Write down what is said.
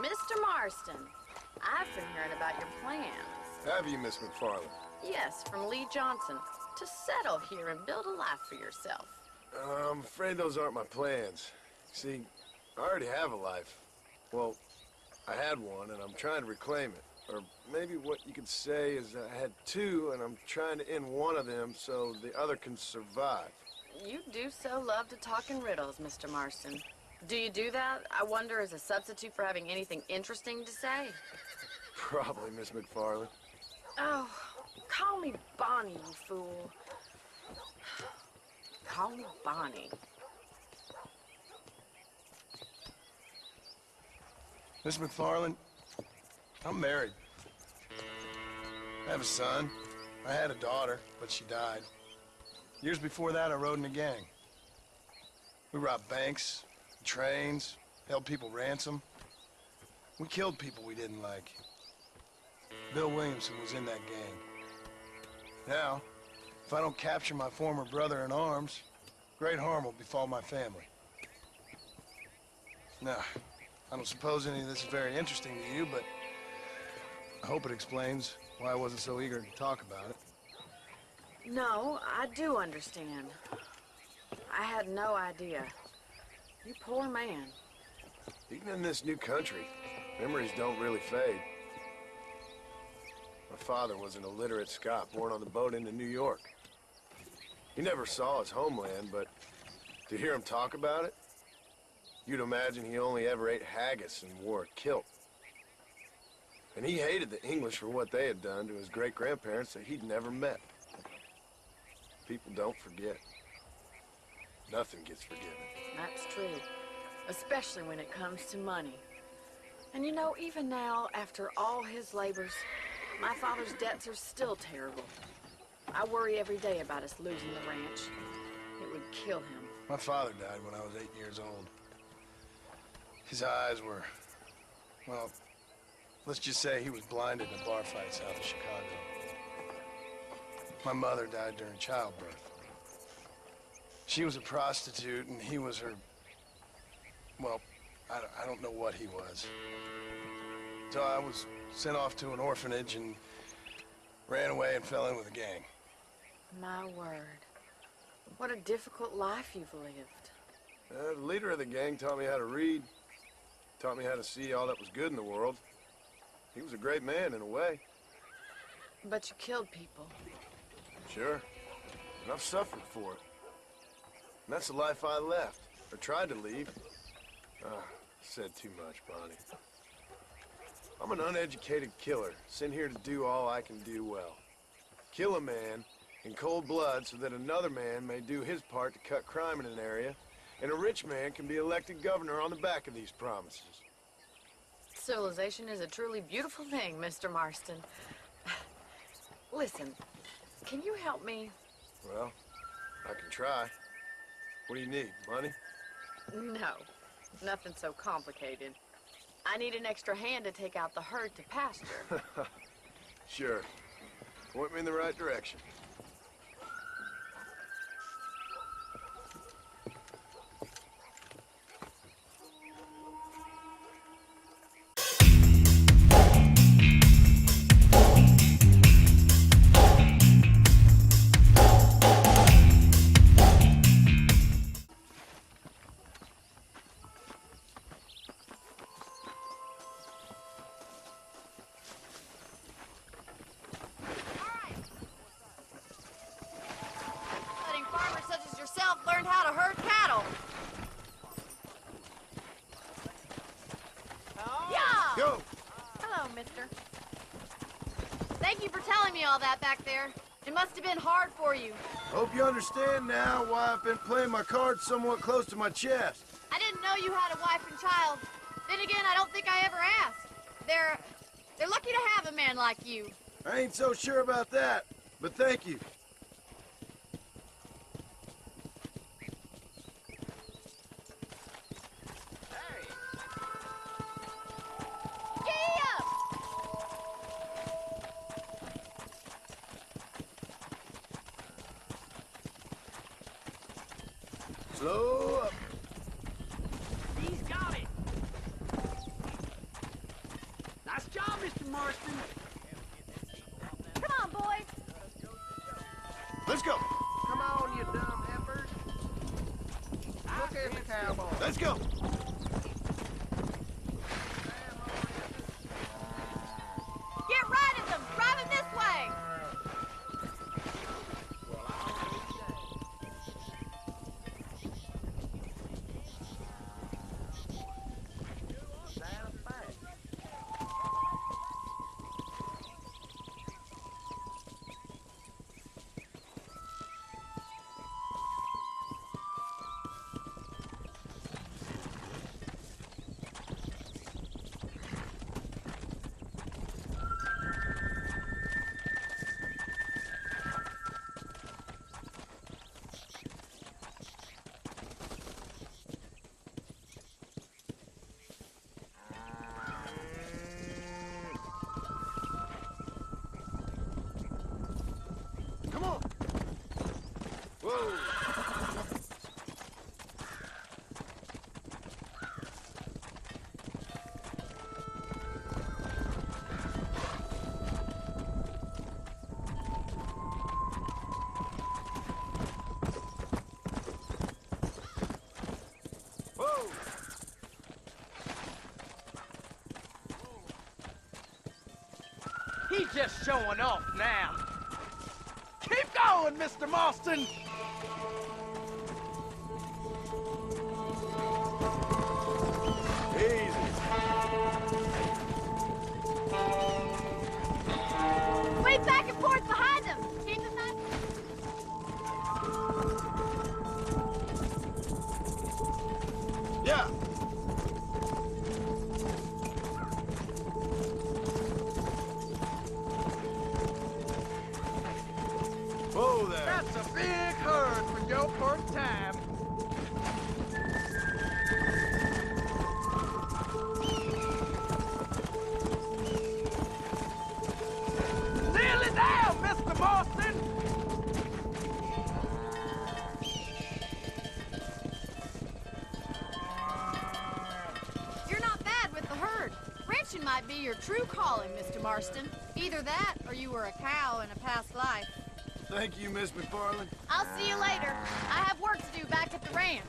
Mr. Marston, I've been hearing about your plans. Have you, Miss McFarland? Yes, from Lee Johnson, to settle here and build a life for yourself. I'm afraid those aren't my plans. See, I already have a life. Well, I had one, and I'm trying to reclaim it. Or maybe what you could say is I had two, and I'm trying to end one of them so the other can survive. You do so love to talk in riddles, Mr. Marston. Do you do that, I wonder, as a substitute for having anything interesting to say? Probably, Miss McFarland. Oh, call me Bonnie, you fool. Call me Bonnie. Miss McFarland, I'm married. I have a son. I had a daughter, but she died. Years before that, I rode in a gang. We robbed banks, trains, held people ransom. We killed people we didn't like. Bill Williamson was in that gang. Now, if I don't capture my former brother in arms, great harm will befall my family. Now, I don't suppose any of this is very interesting to you, but I hope it explains why I wasn't so eager to talk about it. No, I do understand. I had no idea. You poor man. Even in this new country, memories don't really fade. My father was an illiterate Scot born on the boat into New York. He never saw his homeland, but to hear him talk about it, you'd imagine he only ever ate haggis and wore a kilt. And he hated the English for what they had done to his great-grandparents that he'd never met. People don't forget. Nothing gets forgiven. That's true. Especially when it comes to money. And you know, even now, after all his labors, my father's debts are still terrible. I worry every day about us losing the ranch. It would kill him. My father died when I was 8 years old. His eyes were, well, let's just say he was blinded in a bar fight south of Chicago. My mother died during childbirth. She was a prostitute, and he was her, well, I don't know what he was. So I was sent off to an orphanage and ran away and fell in with a gang. My word. What a difficult life you've lived. The leader of the gang taught me how to read, taught me how to see all that was good in the world. He was a great man in a way. But you killed people. Sure. And I've suffered for it. And that's the life I left, or tried to leave. Said too much, Bonnie. I'm an uneducated killer, sent here to do all I can do well. Kill a man in cold blood so that another man may do his part to cut crime in an area, and a rich man can be elected governor on the back of these promises. Civilization is a truly beautiful thing, Mr. Marston. Listen, can you help me? Well, I can try. What do you need, money? No, nothing so complicated. I need an extra hand to take out the herd to pasture. Sure. Point me in the right direction. Thank you for telling me all that back there. It must have been hard for you. Hope you understand now why I've been playing my cards somewhat close to my chest. I didn't know you had a wife and child. Then again, I don't think I ever asked. They're lucky to have a man like you. I ain't so sure about that, but thank you. Slow up. He's got it. Marston. Come on, boys. Let's go. Come on, you dumb heifers. Look at the cowboy. Let's go. Get right at them. Drive them this way. Come on. Whoa. Whoa. He's just showing off now. Keep going, Mr. Marston! Easy. Wait back and forth behind them. Keep the knife. Yeah. Whoa there. That's a big herd for your first time. Nearly there, Mr. Marston! You're not bad with the herd. Ranching might be your true calling, Mr. Marston. Either that, or you were a cow in a past life. Thank you, Miss McFarland. I'll see you later. I have work to do back at the ranch.